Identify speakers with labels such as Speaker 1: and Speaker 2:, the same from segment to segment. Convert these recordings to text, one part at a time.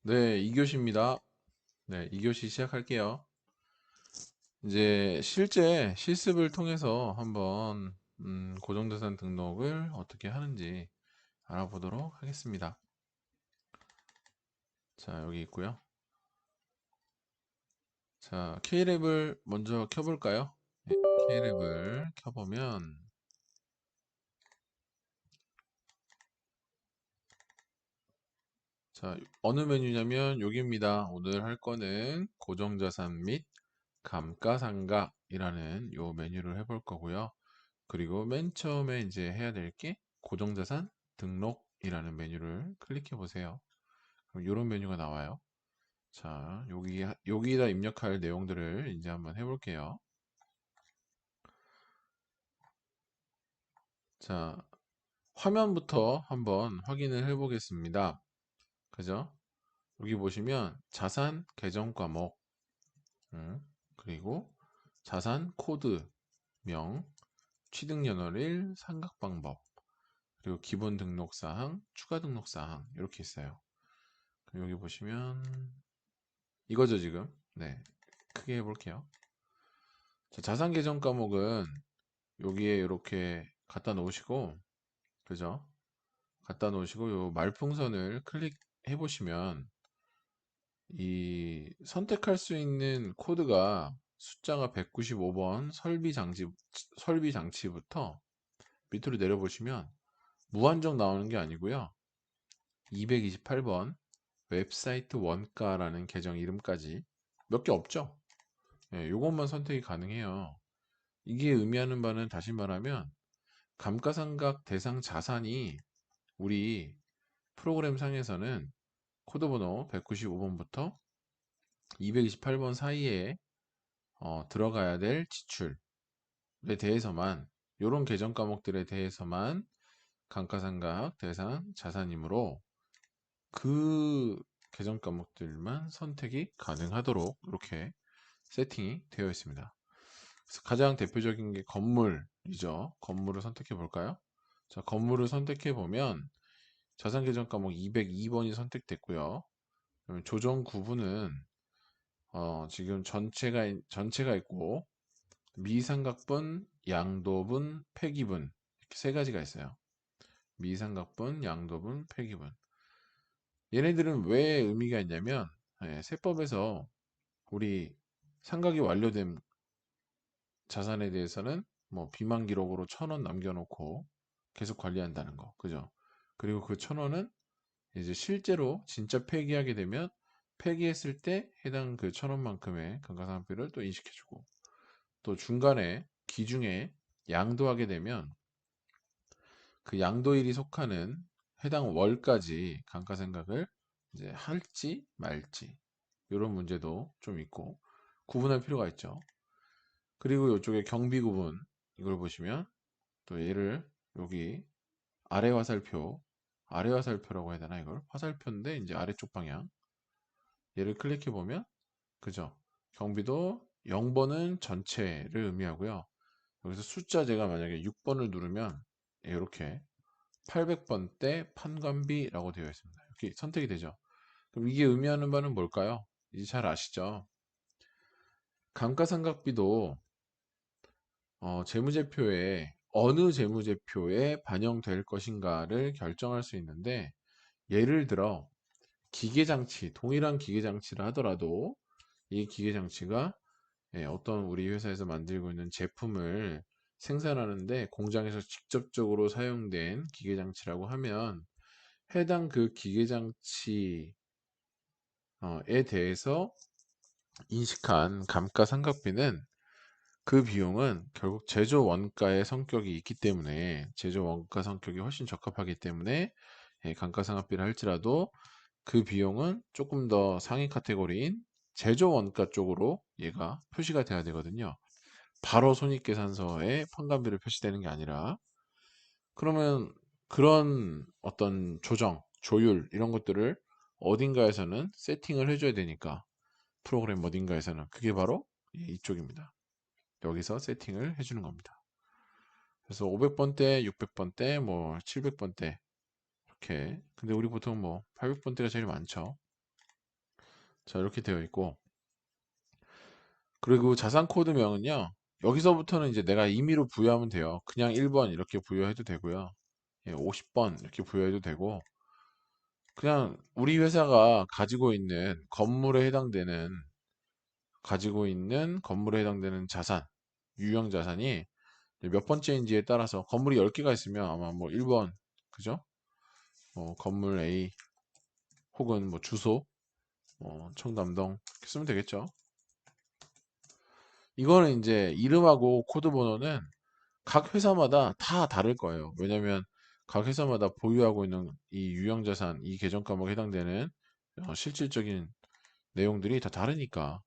Speaker 1: 네, 2교시입니다. 네, 2교시 시작할게요. 이제 실제 실습을 통해서 한번 고정자산 등록을 어떻게 하는지 알아보도록 하겠습니다. 자, 여기 있고요. 자, K랩을 먼저 켜볼까요? 네, K랩을 켜보면 자, 어느 메뉴냐면 여기입니다. 오늘 할 거는 고정자산 및 감가상각이라는 요 메뉴를 해볼 거고요. 그리고 맨 처음에 이제 해야 될 게 고정자산 등록이라는 메뉴를 클릭해 보세요. 그럼 이런 메뉴가 나와요. 자, 여기다 입력할 내용들을 이제 한번 해볼게요. 자, 화면부터 한번 확인을 해 보겠습니다. 그죠? 여기 보시면 자산 계정 과목, 그리고 자산 코드 명, 취득 연월일, 상각 방법, 그리고 기본 등록 사항, 추가 등록 사항 이렇게 있어요. 여기 보시면 이거죠 지금. 네, 크게 해볼게요. 자, 자산 계정 과목은 여기에 이렇게 갖다 놓으시고, 그죠? 갖다 놓으시고 요 말풍선을 클릭해 보시면 이 선택할 수 있는 코드가 숫자가 195번 설비 장치부터 밑으로 내려보시면 무한정 나오는 게 아니고요. 228번 웹사이트 원가라는 계정 이름까지 몇 개 없죠? 예, 요것만 선택이 가능해요. 이게 의미하는 바는 다시 말하면 감가상각 대상 자산이 우리 프로그램 상에서는 코드 번호 195번부터 228번 사이에 들어가야 될 지출에 대해서만 이런 계정 과목들에 대해서만 감가상각 대상 자산이므로 그 계정 과목들만 선택이 가능하도록 이렇게 세팅이 되어 있습니다. 그래서 가장 대표적인 게 건물이죠. 건물을 선택해 볼까요? 자, 건물을 선택해 보면 자산 계정 과목 202번이 선택됐고요. 그러면 조정 구분은 지금 전체가 있고 미삼각분, 양도분, 폐기분 이렇게 세 가지가 있어요. 미삼각분, 양도분, 폐기분. 얘네들은 왜 의미가 있냐면 세법에서 우리 상각이 완료된 자산에 대해서는 뭐 비만 기록으로 1,000원 남겨놓고 계속 관리한다는 거, 그죠? 그리고 그 1,000원은 이제 실제로 진짜 폐기하게 되면 폐기했을 때 해당 그 1,000원만큼의 감가상각비를 또 인식해주고 또 중간에 기중에 양도하게 되면 그 양도일이 속하는 해당 월까지 감가상각을 이제 할지 말지 이런 문제도 좀 있고 구분할 필요가 있죠. 그리고 이쪽에 경비 구분 이걸 보시면 또 얘를 여기 아래 화살표라고 해야 되나 이걸 화살표인데 이제 아래쪽 방향 얘를 클릭해 보면 그죠? 경비도 0번은 전체를 의미하고요. 여기서 숫자 제가 만약에 6번을 누르면 이렇게 800번대 판관비라고 되어 있습니다. 이렇게 선택이 되죠. 그럼 이게 의미하는 바는 뭘까요? 이제 잘 아시죠? 감가상각비도 재무제표에 어느 재무제표에 반영될 것인가를 결정할 수 있는데 예를 들어 기계장치, 동일한 기계장치를 하더라도 이 기계장치가 어떤 우리 회사에서 만들고 있는 제품을 생산하는데 공장에서 직접적으로 사용된 기계장치라고 하면 해당 그 기계장치에 대해서 인식한 감가상각비는 그 비용은 결국 제조 원가의 성격이 있기 때문에 제조 원가 성격이 훨씬 적합하기 때문에 감가상각비를 할지라도 그 비용은 조금 더 상위 카테고리인 제조 원가 쪽으로 얘가 표시가 돼야 되거든요. 바로 손익계산서에 판관비를 표시되는 게 아니라 그러면 그런 어떤 조정, 조율 이런 것들을 어딘가에서는 세팅을 해줘야 되니까 프로그램 어딘가에서는 그게 바로 이쪽입니다. 여기서 세팅을 해주는 겁니다. 그래서 500번대, 600번대, 뭐 700번대 이렇게 근데 우리 보통 뭐 800번대가 제일 많죠. 자, 이렇게 되어 있고, 그리고 자산 코드명은요, 여기서부터는 이제 내가 임의로 부여하면 돼요. 그냥 1번 이렇게 부여해도 되고요. 예, 50번 이렇게 부여해도 되고, 그냥 우리 회사가 가지고 있는 건물에 해당되는 자산, 유형 자산이 몇 번째인지에 따라서 건물이 10개가 있으면 아마 뭐 1번, 그죠? 건물 A 혹은 뭐 주소, 청담동 이렇게 쓰면 되겠죠. 이거는 이제 이름하고 코드 번호는 각 회사마다 다 다를 거예요. 왜냐면 각 회사마다 보유하고 있는 이 유형 자산, 이 계정 과목에 해당되는 실질적인 내용들이 다 다르니까.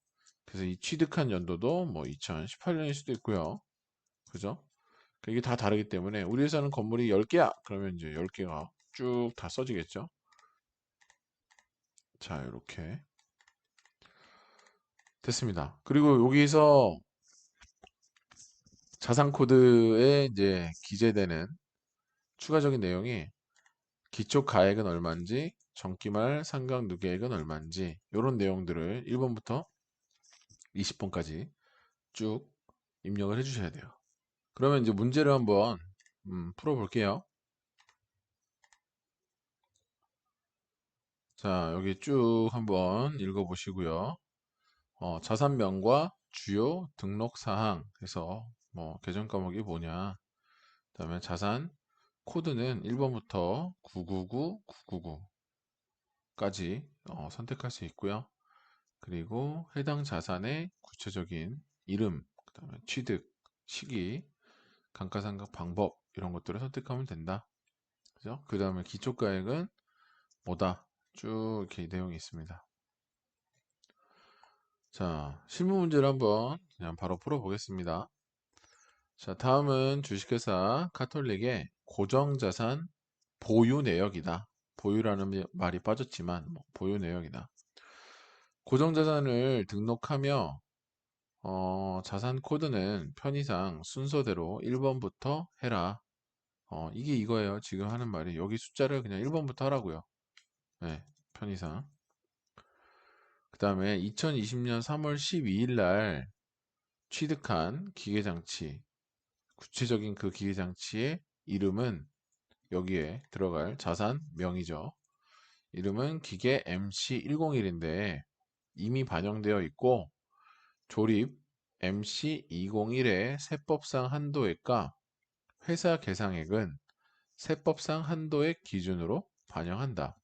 Speaker 1: 그래서 이 취득한 연도도 뭐 2018년일 수도 있고요. 그죠? 이게 다 다르기 때문에 우리 회사는 건물이 10개야. 그러면 이제 10개가 쭉 다 써지겠죠. 자, 이렇게 됐습니다. 그리고 여기서 자산 코드에 이제 기재되는 추가적인 내용이 기초 가액은 얼마인지, 정기말 상각 누계액은 얼마인지 이런 내용들을 1번부터 20번까지 쭉 입력을 해주셔야 돼요. 그러면 이제 문제를 한번 풀어볼게요. 자, 여기 쭉 한번 읽어보시고요. 자산명과 주요 등록 사항 해서 뭐 계정 과목이 뭐냐. 그다음에 자산 코드는 1번부터 999999까지 선택할 수 있고요. 그리고 해당 자산의 구체적인 이름, 그다음에 취득 시기, 감가상각 방법 이런 것들을 선택하면 된다. 그죠? 그다음에 기초가액은 뭐다. 쭉 이렇게 내용이 있습니다. 자, 실무 문제를 한번 그냥 바로 풀어보겠습니다. 자, 다음은 주식회사 카톨릭의 고정자산 보유 내역이다. 보유라는 말이 빠졌지만 보유 내역이다. 고정자산을 등록하며 자산 코드는 편의상 순서대로 1번부터 해라. 이게 이거예요. 지금 하는 말이 여기 숫자를 그냥 1번부터 하라고요. 네, 편의상. 그 다음에 2020년 3월 12일 날 취득한 기계장치, 구체적인 그 기계장치의 이름은 여기에 들어갈 자산명이죠. 이름은 기계 MC101인데 이미 반영되어 있고 조립 MC201의 세법상 한도액과 회사 계상액은 세법상 한도액 기준으로 반영한다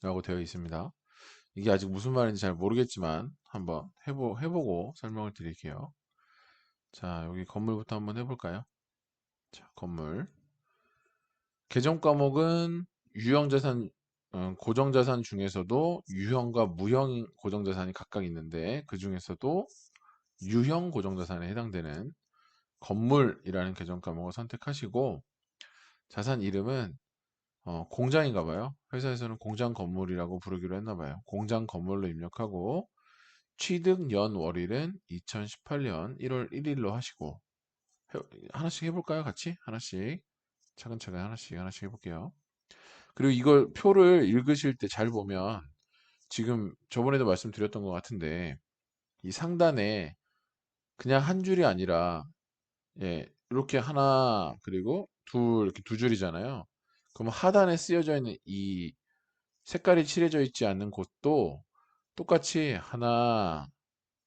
Speaker 1: 라고 되어 있습니다. 이게 아직 무슨 말인지 잘 모르겠지만 한번 해보고 설명을 드릴게요. 자, 여기 건물부터 한번 해볼까요? 자, 건물. 계정 과목은 유형자산, 고정자산 중에서도 유형과 무형 고정자산이 각각 있는데 그 중에서도 유형 고정자산에 해당되는 건물이라는 계정 과목을 선택하시고 자산 이름은 공장인가 봐요. 회사에서는 공장 건물이라고 부르기로 했나 봐요. 공장 건물로 입력하고 취득 연 월일은 2018년 1월 1일로 하시고 해- 하나씩 해볼까요? 같이? 하나씩 차근차근 하나씩 해볼게요. 그리고 이걸 표를 읽으실 때 잘 보면 지금 저번에도 말씀드렸던 것 같은데 이 상단에 그냥 한 줄이 아니라 예, 이렇게 하나 그리고 둘 이렇게 두 줄이잖아요. 그럼 하단에 쓰여져 있는 이 색깔이 칠해져 있지 않는 곳도 똑같이 하나,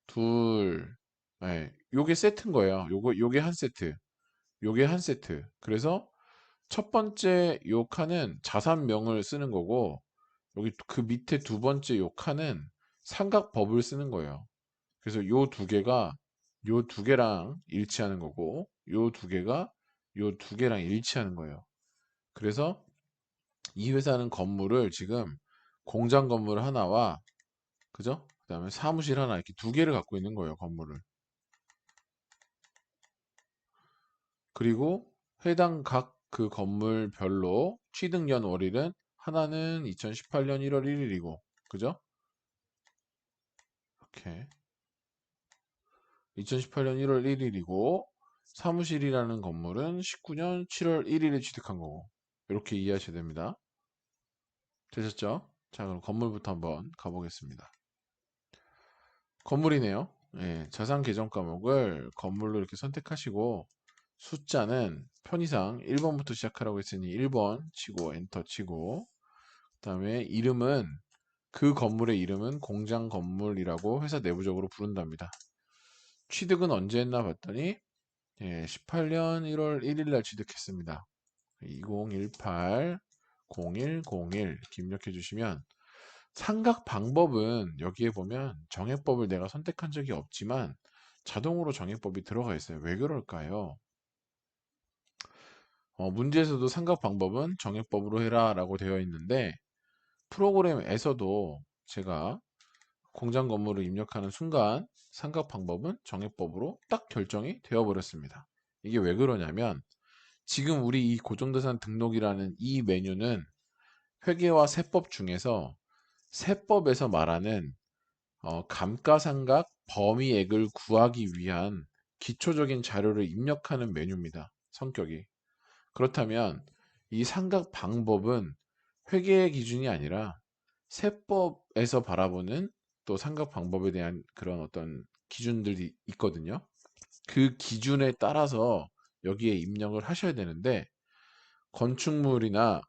Speaker 1: 둘, 예, 요게 세트인 거예요. 요게 한 세트, 요게 한 세트. 그래서 첫 번째 요 칸은 자산명을 쓰는 거고 여기 그 밑에 두 번째 요 칸은 삼각법을 쓰는 거예요. 그래서 요 두 개랑 일치하는 거고 요 두 개가 요 두 개랑 일치하는 거예요. 그래서 이 회사는 건물을 지금 공장 건물 하나와 그죠? 그다음에 사무실 하나 이렇게 두 개를 갖고 있는 거예요, 건물을. 그리고 해당 각 그 건물별로 취득연 월일은 하나는 2018년 1월 1일이고 그죠? 이렇게 2018년 1월 1일이고 사무실이라는 건물은 19년 7월 1일에 취득한 거고 이렇게 이해하셔야 됩니다. 되셨죠? 자, 그럼 건물부터 한번 가보겠습니다. 건물이네요. 예, 자산 계정 과목을 건물로 이렇게 선택하시고 숫자는 편의상 1번부터 시작하라고 했으니 1번 치고 엔터 치고 그다음에 이름은 그 건물의 이름은 공장 건물이라고 회사 내부적으로 부른답니다. 취득은 언제 했나 봤더니 18년 1월 1일 날 취득했습니다. 2018 0101 이렇게 입력해 주시면 상각 방법은 여기에 보면 정액법을 내가 선택한 적이 없지만 자동으로 정액법이 들어가 있어요. 왜 그럴까요? 문제에서도 상각 방법은 정액법으로 해라 라고 되어 있는데 프로그램에서도 제가 공장 건물을 입력하는 순간 상각 방법은 정액법으로 딱 결정이 되어 버렸습니다. 이게 왜 그러냐면 지금 우리 이 고정자산 등록이라는 이 메뉴는 회계와 세법 중에서 세법에서 말하는 감가상각 범위액을 구하기 위한 기초적인 자료를 입력하는 메뉴입니다. 성격이. 그렇다면 이 상각 방법은 회계의 기준이 아니라 세법에서 바라보는 또 상각 방법에 대한 그런 어떤 기준들이 있거든요. 그 기준에 따라서 여기에 입력을 하셔야 되는데 건축물이나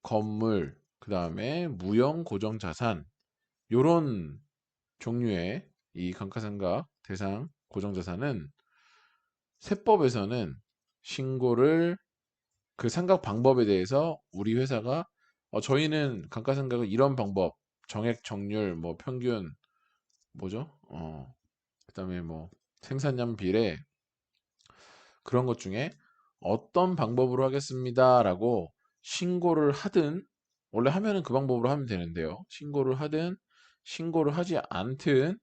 Speaker 1: 건물, 그 다음에 무형 고정자산 요런 종류의 이 감가상각 대상 고정자산은 세법에서는 신고를 그 상각 방법에 대해서 우리 회사가 저희는 감가상각을 이런 방법 정액 정률 뭐 평균 뭐죠? 그다음에 뭐 생산량 비례 그런 것 중에 어떤 방법으로 하겠습니다라고 신고를 하든 원래 하면은 그 방법으로 하면 되는데요. 신고를 하든 신고를 하지 않든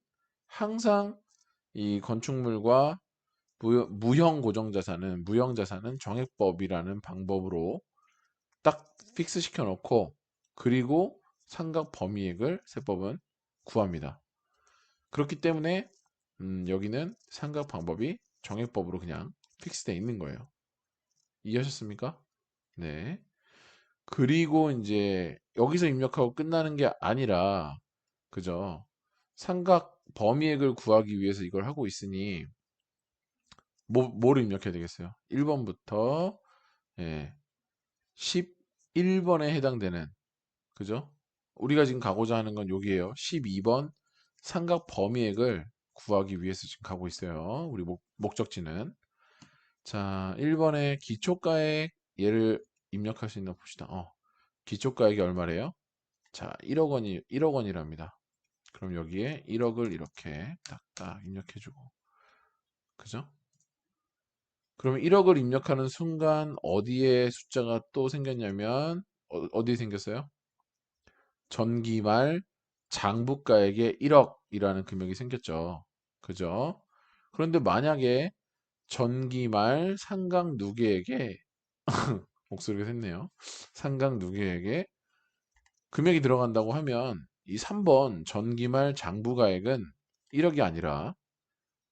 Speaker 1: 항상 이 건축물과 무형 고정자산은 무형자산은 정액법이라는 방법으로 딱 픽스 시켜 놓고 그리고 상각 범위액을 세법은 구합니다. 그렇기 때문에 여기는 상각 방법이 정액법으로 그냥 픽스되어 있는 거예요. 이해하셨습니까? 네. 그리고 이제 여기서 입력하고 끝나는 게 아니라 그죠? 상각 범위액을 구하기 위해서 이걸 하고 있으니 뭐를 입력해야 되겠어요? 1번부터 11번에 해당되는 그죠? 우리가 지금 가고자 하는 건 여기에요. 12번 삼각 범위액을 구하기 위해서 지금 가고 있어요. 우리 목적지는. 자, 1번에 기초가액 얘를 입력할 수 있나 봅시다. 기초가액이 얼마래요? 자, 1억 원이랍니다. 그럼 여기에 1억을 이렇게 딱딱 입력해주고. 그죠? 그러면 1억을 입력하는 순간 어디에 숫자가 또 생겼냐면, 어디에 생겼어요? 전기말 장부가액의 1억이라는 금액이 생겼죠. 그죠? 그런데 만약에 전기말 상각 누계에게 목소리가 샜네요. 상각 누계에게 금액이 들어간다고 하면 이 3번 전기말 장부가액은 1억이 아니라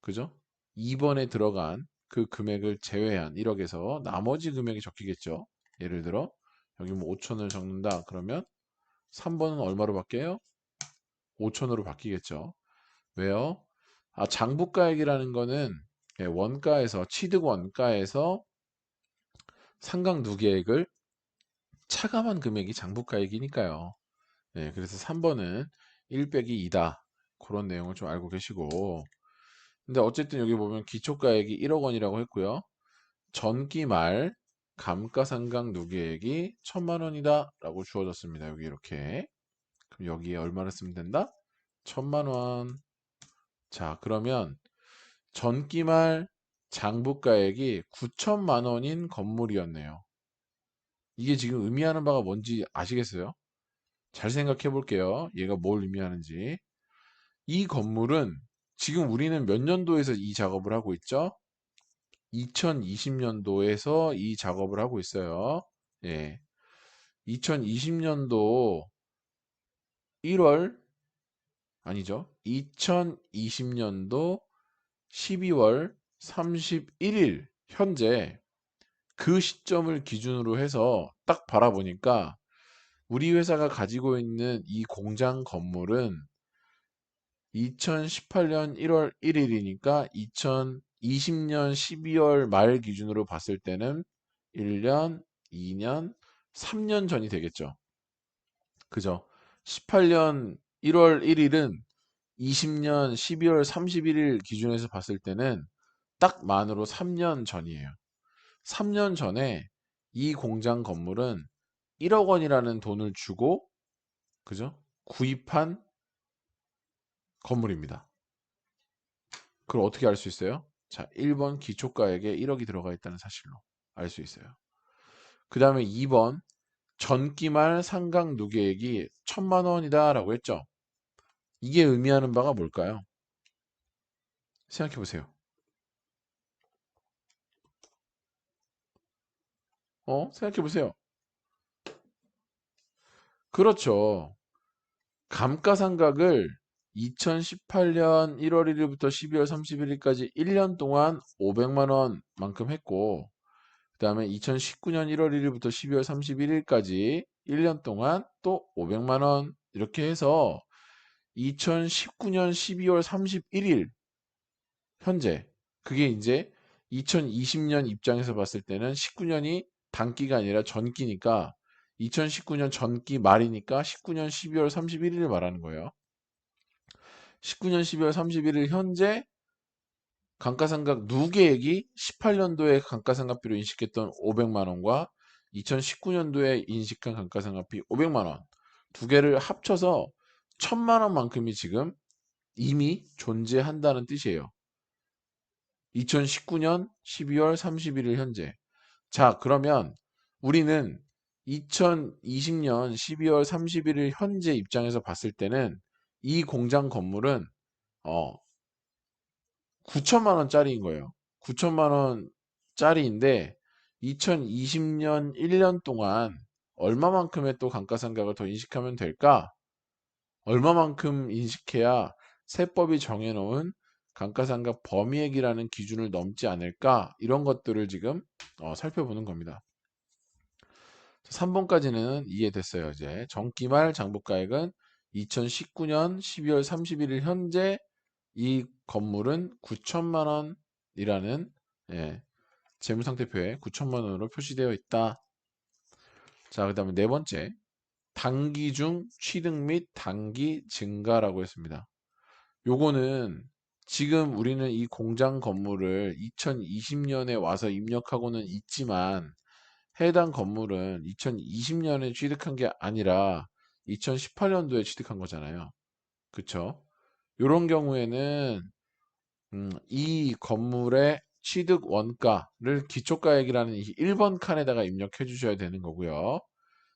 Speaker 1: 그죠? 2번에 들어간 그 금액을 제외한 1억에서 나머지 금액이 적히겠죠. 예를 들어 여기 뭐 5천을 적는다 그러면 3번은 얼마로 바뀌어요? 5천으로 바뀌겠죠. 왜요? 장부가액이라는 거는 원가에서 취득 원가에서 상각 누계액을 차감한 금액이 장부가액이니까요. 그래서 3번은 1 빼기 2다. 그런 내용을 좀 알고 계시고. 근데 어쨌든 여기 보면 기초가액이 1억 원이라고 했고요. 전기 말 감가상각 누계액이 1,000만 원이다 라고 주어졌습니다. 여기 이렇게. 그럼 여기에 얼마를 쓰면 된다? 1,000만 원. 자, 그러면 전기말 장부가액이 9천만 원인 건물이었네요. 이게 지금 의미하는 바가 뭔지 아시겠어요? 잘 생각해 볼게요. 얘가 뭘 의미하는지. 이 건물은 지금 우리는 몇 년도에서 이 작업을 하고 있죠? 2020년도에서 이 작업을 하고 있어요. 예. 2020년도 1월 아니죠. 2020년도 12월 31일 현재 그 시점을 기준으로 해서 딱 바라보니까 우리 회사가 가지고 있는 이 공장 건물은 2018년 1월 1일이니까 2020년 12월 말 기준으로 봤을 때는 1년, 2년, 3년 전이 되겠죠. 그죠? 18년 1월 1일은 20년 12월 31일 기준에서 봤을 때는 딱 만으로 3년 전이에요. 3년 전에 이 공장 건물은 1억 원이라는 돈을 주고, 그죠? 구입한 건물입니다. 그걸 어떻게 알 수 있어요? 자, 1번 기초가액에 1억이 들어가 있다는 사실로 알 수 있어요. 그 다음에 2번 전기말 상각 누계액이 1,000만 원이다 라고 했죠. 이게 의미하는 바가 뭘까요? 생각해 보세요. 생각해 보세요. 그렇죠. 감가상각을 2018년 1월 1일부터 12월 31일까지 1년 동안 500만 원만큼 했고, 그 다음에 2019년 1월 1일부터 12월 31일까지 1년 동안 또 500만 원 이렇게 해서 2019년 12월 31일 현재, 그게 이제 2020년 입장에서 봤을 때는 19년이 단기가 아니라 전기니까 2019년 전기 말이니까 19년 12월 31일을 말하는 거예요. 19년 12월 31일 현재 감가상각 누계액이 18년도에 감가상각비로 인식했던 500만 원과 2019년도에 인식한 감가상각비 500만 원 두 개를 합쳐서 1,000만 원만큼이 지금 이미 존재한다는 뜻이에요. 2019년 12월 31일 현재. 자, 그러면 우리는 2020년 12월 31일 현재 입장에서 봤을 때는 이 공장 건물은 어, 9천만 원짜리인 거예요. 9천만 원짜리인데 2020년 1년 동안 얼마만큼의 또 감가상각을 더 인식하면 될까? 얼마만큼 인식해야 세법이 정해놓은 감가상각 범위액이라는 기준을 넘지 않을까? 이런 것들을 지금 살펴보는 겁니다. 3번까지는 이해됐어요. 이제 정기말 장부가액은 2019년 12월 31일 현재 이 건물은 9천만 원이라는 재무상태표에 9천만 원으로 표시되어 있다. 자, 그 다음에 네 번째, 단기 중 취득 및 단기 증가라고 했습니다. 요거는 지금 우리는 이 공장 건물을 2020년에 와서 입력하고는 있지만 해당 건물은 2020년에 취득한 게 아니라 2018년도에 취득한 거잖아요. 그쵸? 요런 경우에는 이 건물의 취득 원가를 기초가액이라는 이 1번 칸에다가 입력해 주셔야 되는 거고요.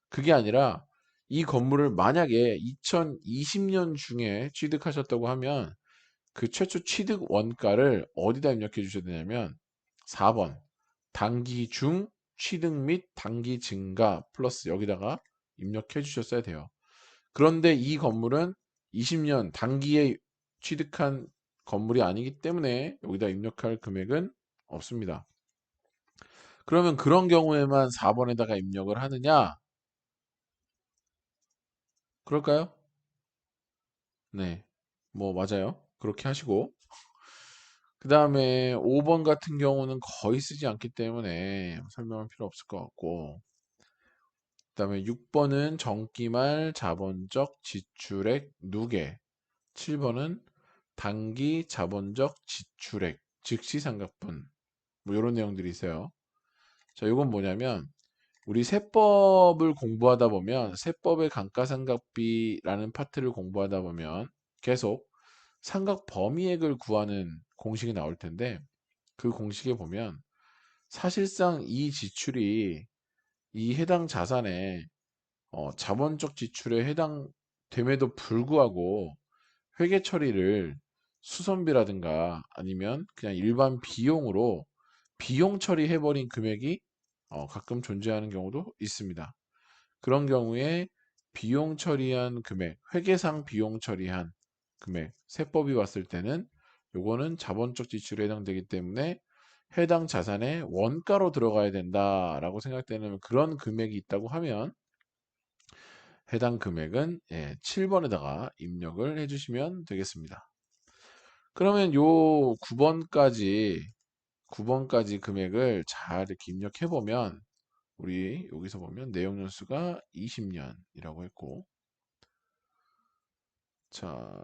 Speaker 1: 그게 아니라 이 건물을 만약에 2020년 중에 취득하셨다고 하면 그 최초 취득 원가를 어디다 입력해 주셔야 되냐면 4번 단기 중 취득 및 단기 증가 플러스 여기다가 입력해 주셨어야 돼요. 그런데 이 건물은 20년 단기에 취득한 건물이 아니기 때문에 여기다 입력할 금액은 없습니다. 그러면 그런 경우에만 4번에다가 입력을 하느냐? 그럴까요? 네. 뭐 맞아요. 그렇게 하시고 그 다음에 5번 같은 경우는 거의 쓰지 않기 때문에 설명할 필요 없을 것 같고 그 다음에 6번은 정기말 자본적 지출액 누계 7번은 단기 자본적 지출액 즉시 상각분 뭐 이런 내용들이 있어요. 자, 이건 뭐냐면 우리 세법을 공부하다 보면 세법의 감가상각비라는 파트를 공부하다 보면 계속 상각 범위액을 구하는 공식이 나올 텐데 그 공식에 보면 사실상 이 지출이 이 해당 자산의 자본적 지출에 해당됨에도 불구하고 회계 처리를 수선비라든가 아니면 그냥 일반 비용으로 비용 처리해버린 금액이 가끔 존재하는 경우도 있습니다. 그런 경우에 비용 처리한 금액, 회계상 비용 처리한 금액, 세법이 봤을 때는 요거는 자본적 지출에 해당되기 때문에 해당 자산의 원가로 들어가야 된다라고 생각되는 그런 금액이 있다고 하면 해당 금액은 7번에다가 입력을 해주시면 되겠습니다. 그러면 요 9번까지 금액을 잘 이렇게 입력해 보면 우리 여기서 보면 내용 연수가 20년이라고 했고, 자,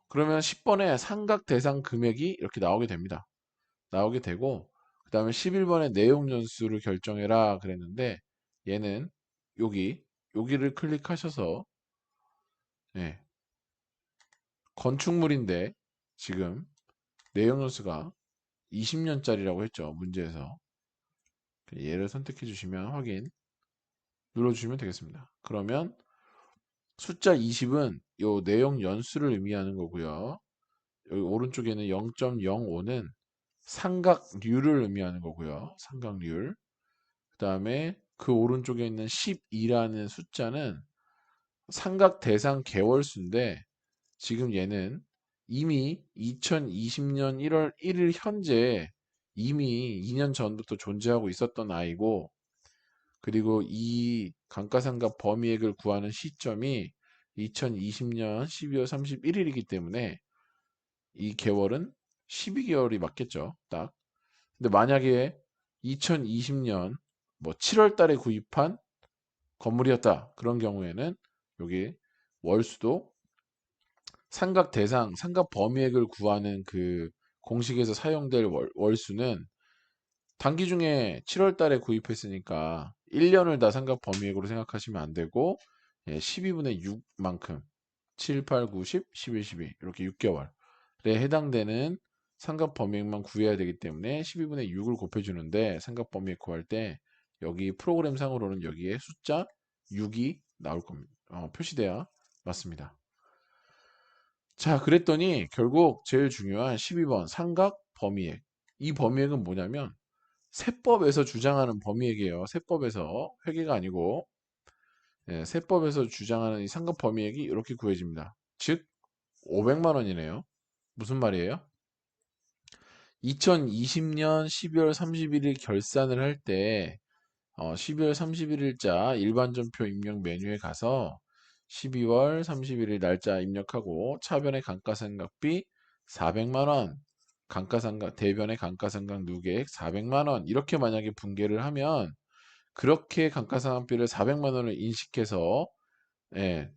Speaker 1: 그러면 10번에 상각 대상 금액이 이렇게 나오게 됩니다. 나오게 되고, 그 다음에 11번에 내용 연수를 결정해라 그랬는데, 얘는 여기를 클릭하셔서, 예, 건축물인데, 지금 내용 연수가 20년짜리라고 했죠. 문제에서. 얘를 선택해 주시면 확인 눌러주시면 되겠습니다. 그러면 숫자 20은 요 내용 연수를 의미하는 거고요. 여기 오른쪽에는 0.05는 삼각률을 의미하는 거고요. 삼각률. 그 다음에 그 오른쪽에 있는 12라는 숫자는 삼각 대상 개월수인데 지금 얘는 이미 2020년 1월 1일 현재 이미 2년 전부터 존재하고 있었던 아이고, 그리고 이 감가상각 범위액을 구하는 시점이 2020년 12월 31일이기 때문에 이 개월은 12개월이 맞겠죠. 딱. 근데 만약에 2020년 뭐 7월 달에 구입한 건물이었다. 그런 경우에는 여기 월수도 삼각 대상, 삼각 범위액을 구하는 그 공식에서 사용될 월수는 단기 중에 7월 달에 구입했으니까 1년을 다 삼각 범위액으로 생각하시면 안 되고 12분의 6만큼 7, 8, 9, 10, 11, 12 이렇게 6개월에 해당되는 삼각 범위액만 구해야 되기 때문에 12분의 6을 곱해주는데 삼각 범위액 구할 때 여기 프로그램 상으로는 여기에 숫자 6이 나올 겁니다. 표시돼야 맞습니다. 자, 그랬더니 결국 제일 중요한 12번 삼각 범위액. 이 범위액은 뭐냐면 세법에서 주장하는 범위액이에요. 세법에서 회계가 아니고 세법에서 주장하는 이 상급 범위액이 이렇게 구해집니다. 즉 500만 원이네요. 무슨 말이에요? 2020년 12월 31일 결산을 할 때 12월 31일자 일반전표 입력 메뉴에 가서 12월 31일 날짜 입력하고 차변의 감가상각비 400만 원, 감가상각 대변의 감가상각 누계액 400만 원 이렇게 만약에 분계를 하면 그렇게 감가상각비를 400만 원을 인식해서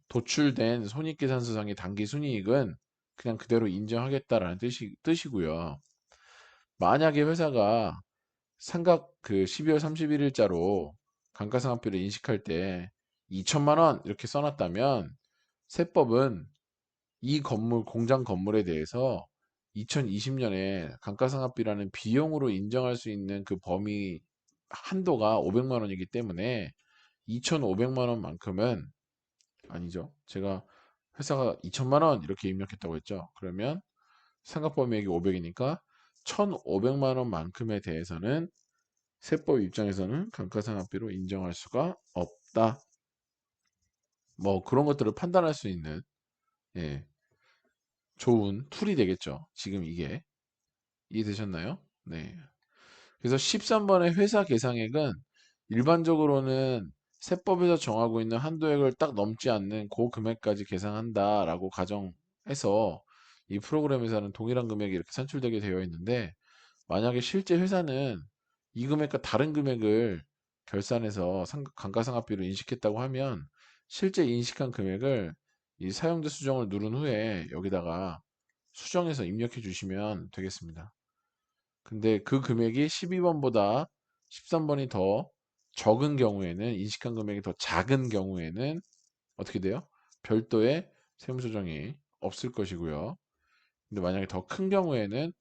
Speaker 1: 도출된 손익계산서상의 당기순이익은 그냥 그대로 인정하겠다라는 뜻이고요. 만약에 회사가 상각 그 12월 31일자로 감가상각비를 인식할 때 2천만 원 이렇게 써놨다면 세법은 이 건물 공장 건물에 대해서 2020년에 감가상각비라는 비용으로 인정할 수 있는 그 범위 한도가 500만 원이기 때문에 2,500만 원만큼은 아니죠. 제가 회사가 2천만 원 이렇게 입력했다고 했죠. 그러면 상각 범위액이 500이니까 1,500만 원만큼에 대해서는 세법 입장에서는 감가상각비로 인정할 수가 없다. 뭐 그런 것들을 판단할 수 있는 예, 좋은 툴이 되겠죠. 지금 이게 이해되셨나요? 네. 그래서 13번의 회사 계상액은 일반적으로는 세법에서 정하고 있는 한도액을 딱 넘지 않는 그 금액까지 계상한다라고 가정해서 이 프로그램에서는 동일한 금액이 이렇게 산출되게 되어 있는데 만약에 실제 회사는 이 금액과 다른 금액을 결산해서 감가상각비로 인식했다고 하면 실제 인식한 금액을 이 사용자 수정을 누른 후에 여기다가 수정해서 입력해 주시면 되겠습니다. 근데 그 금액이 12번보다 13번이 더 적은 경우에는 인식한 금액이 더 작은 경우에는 어떻게 돼요? 별도의 세무조정이 없을 것이고요. 근데 만약에 더 큰 경우에는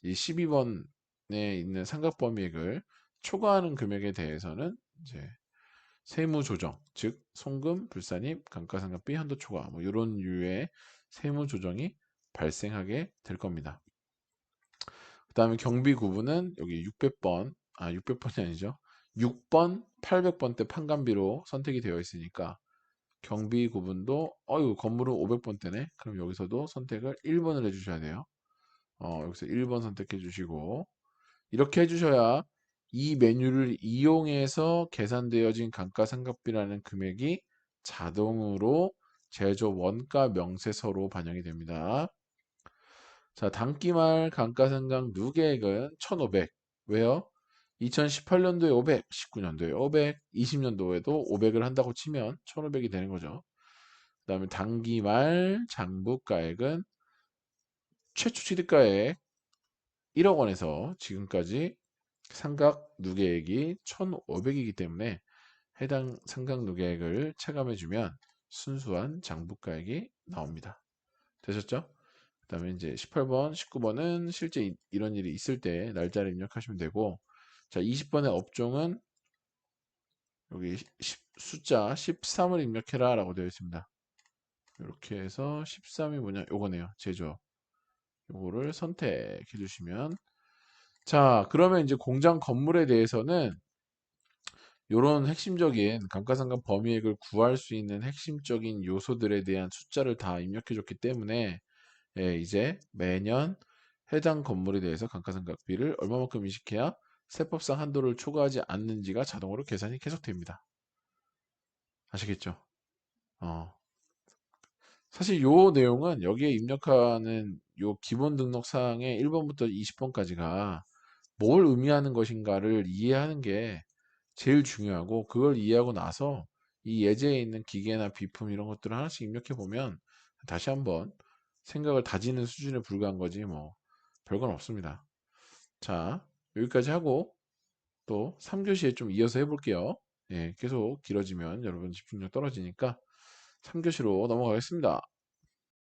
Speaker 1: 이 12번에 있는 상각범위액을 초과하는 금액에 대해서는 이제 세무조정, 즉 송금, 불산입, 감가상각비 한도 초과 뭐 이런 류의 세무조정이 발생하게 될 겁니다. 그 다음에 경비 구분은 여기 600번, 600번이 아니죠. 6번, 800번 대 판관비로 선택이 되어 있으니까 경비 구분도 건물은 500번대네. 그럼 여기서도 선택을 1번을 해주셔야 돼요. 여기서 1번 선택해 주시고 이렇게 해주셔야 이 메뉴를 이용해서 계산되어진 감가상각비라는 금액이 자동으로 제조 원가 명세서로 반영이 됩니다. 자, 단기말 감가상각 누계액은 1,500. 왜요? 2018년도에 500, 19년도에 500, 20년도에도 500을 한다고 치면 1,500이 되는 거죠. 그 다음에 단기말 장부가액은 최초 취득가액 1억 원에서 지금까지 상각 누계액이 1,500이기 때문에 해당 상각 누계액을 체감해주면 순수한 장부가액이 나옵니다. 되셨죠? 그 다음에 이제 18번, 19번은 실제 이런 일이 있을 때 날짜를 입력하시면 되고, 자, 20번의 업종은 여기 숫자 13을 입력해라 라고 되어 있습니다. 이렇게 해서 13이 뭐냐? 요거네요. 제조. 요거를 선택해 주시면. 자, 그러면 이제 공장 건물에 대해서는 요런 핵심적인 감가상각 범위액을 구할 수 있는 핵심적인 요소들에 대한 숫자를 다 입력해 줬기 때문에 예, 이제 매년 해당 건물에 대해서 감가상각비를 얼마만큼 인식해야 세법상 한도를 초과하지 않는지가 자동으로 계산이 계속됩니다. 아시겠죠? 어. 사실 요 내용은 여기에 입력하는 요 기본 등록 사항의 1번부터 20번까지가 뭘 의미하는 것인가를 이해하는 게 제일 중요하고, 그걸 이해하고 나서 이 예제에 있는 기계나 비품 이런 것들을 하나씩 입력해 보면 다시 한번 생각을 다지는 수준에 불과한 거지 뭐 별건 없습니다. 자, 여기까지 하고 또 3교시에 좀 이어서 해볼게요. 예, 계속 길어지면 여러분 집중력 떨어지니까 3교시로 넘어가겠습니다.